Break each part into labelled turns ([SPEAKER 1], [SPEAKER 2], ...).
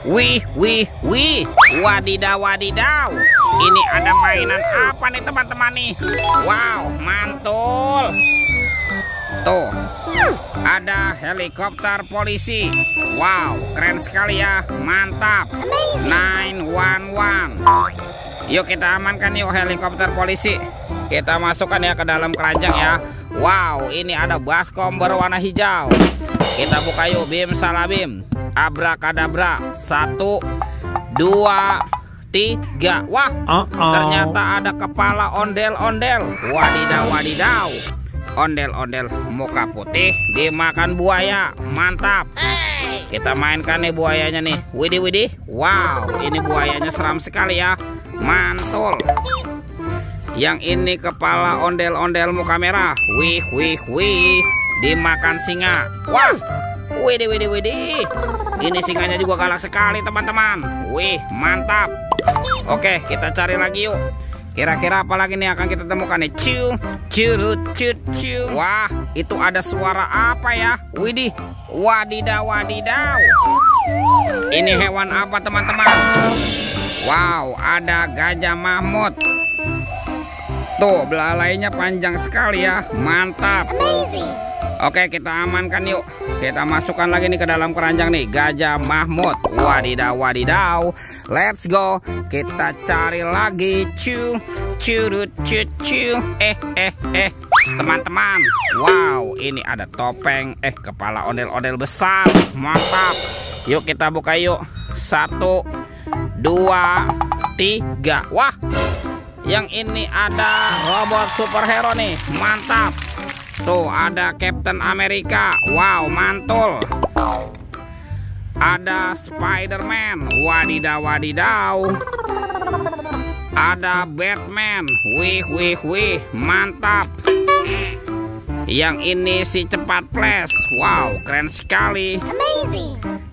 [SPEAKER 1] Wih, wadidaw, wadidaw. Ini ada mainan apa nih teman-teman nih? Wow, mantul. Tuh, ada helikopter polisi. Wow, keren sekali ya, mantap. 911. Yuk kita amankan yuk helikopter polisi. Kita masukkan ya ke dalam keranjang ya. Wow, ini ada baskom berwarna hijau. Kita buka yuk, bim salah bim. Abrakadabra. 1, 2, 3. Wah, ternyata ada kepala ondel-ondel. Wadidaw, wadidaw. Ondel-ondel muka putih dimakan buaya. Mantap. Kita mainkan nih buayanya nih. Widih. Wow, ini buayanya seram sekali ya. Mantul. Yang ini kepala ondel-ondel muka merah. Wih. Dimakan singa. Wah. Widih. Ini singanya juga galak sekali teman-teman. Wih, mantap. Oke, kita cari lagi yuk. Kira-kira apa lagi nih akan kita temukan nih? Curut. Wah, itu ada suara apa ya? Widih. Wadidaw. Ini hewan apa teman-teman? Wow, ada gajah Mahmud. Tuh, belalainya panjang sekali ya. Mantap. Oke, kita amankan yuk. Kita masukkan lagi nih ke dalam keranjang nih, gajah Mahmud. Wadidaw. Let's go. Kita cari lagi. Curut. Teman-teman. Wow, ini ada topeng. Kepala ondel-ondel besar. Mantap. Yuk kita buka yuk. 1, 2, 3. Wah, yang ini ada robot superhero nih. Mantap. Tuh, ada Captain America. Wow, mantul. Ada Spider-Man. Wadidaw. Ada Batman. Wih, mantap. Yang ini si cepat flash. Wow, keren sekali.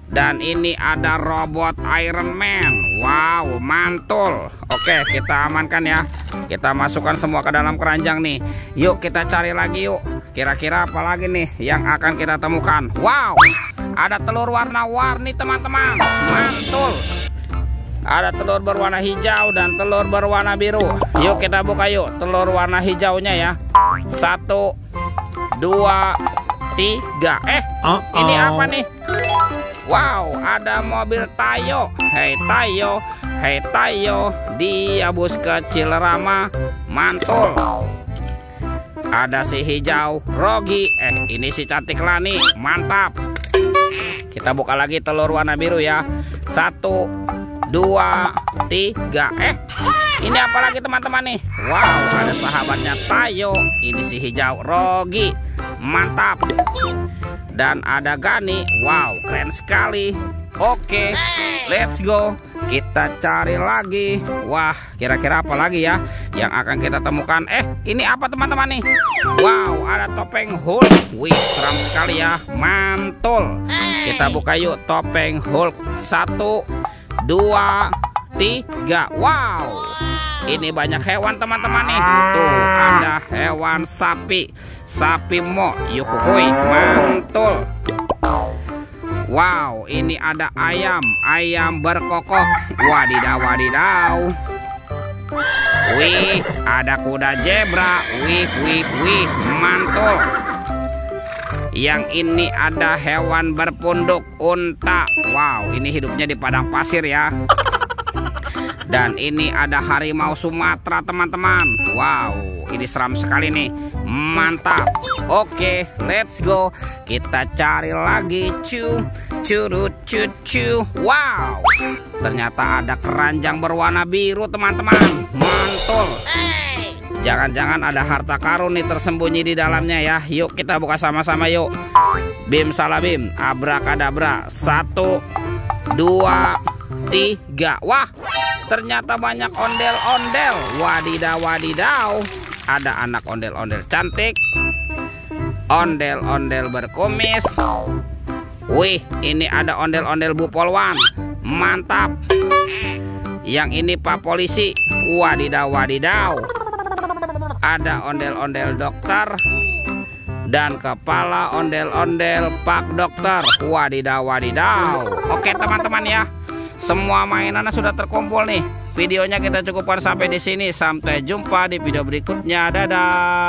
[SPEAKER 1] Dan ini ada robot Iron Man. Wow, mantul. Oke, kita amankan ya. Kita masukkan semua ke dalam keranjang nih. Yuk kita cari lagi yuk. Kira-kira apa lagi nih yang akan kita temukan? Wow, ada telur warna-warni teman-teman. Mantul. Ada telur berwarna hijau dan telur berwarna biru. Yuk kita buka yuk telur warna hijaunya ya. 1, 2, 3. Ini apa nih? Wow, ada mobil Tayo. Hei Tayo, dia bus kecil ramah. Mantul. Ada si hijau Rogi. Ini si cantik Lani. Mantap. Kita buka lagi telur warna biru ya. 1, 2, 3. Ini apa lagi teman-teman nih? Wow, ada sahabatnya Tayo. Ini si hijau Rogi. Mantap. Dan ada Gani. Wow, keren sekali. Oke, let's go. Kita cari lagi. Wah, kira-kira apa lagi ya yang akan kita temukan? Ini apa teman-teman nih? Wow, ada topeng Hulk. Wih, seram sekali ya. Mantul. Kita buka yuk topeng Hulk. 1, 2, 3. Wow, ini banyak hewan teman-teman nih. Tuh, ada hewan sapi. Sapi mo. Yuhuhui, mantul. Wow, ini ada ayam berkokok. Wadidaw. Wih, ada kuda zebra. Wih, mantul. Yang ini ada hewan berpunduk unta. Wow, ini hidupnya di padang pasir ya. Dan ini ada harimau Sumatera teman-teman. Wow, ini seram sekali nih. Mantap. Oke, let's go. Kita cari lagi. Curut. Wow, ternyata ada keranjang berwarna biru teman-teman. Mantul. Jangan-jangan ada harta karun nih tersembunyi di dalamnya ya. Yuk kita buka sama-sama yuk. Bim salah bim. Abrakadabra. 1, 2, 3. Wah, ternyata banyak ondel-ondel. Wadidaw. Ada anak ondel-ondel cantik. Ondel-ondel berkumis. Wih, ini ada ondel-ondel Bu Polwan. Mantap. Yang ini Pak Polisi. Wadidaw. Ada ondel-ondel dokter. Dan kepala ondel-ondel Pak Dokter. Wadidaw. Oke teman-teman ya. Semua mainannya sudah terkumpul nih. Videonya kita cukupkan sampai di sini. Sampai jumpa di video berikutnya. Dadah.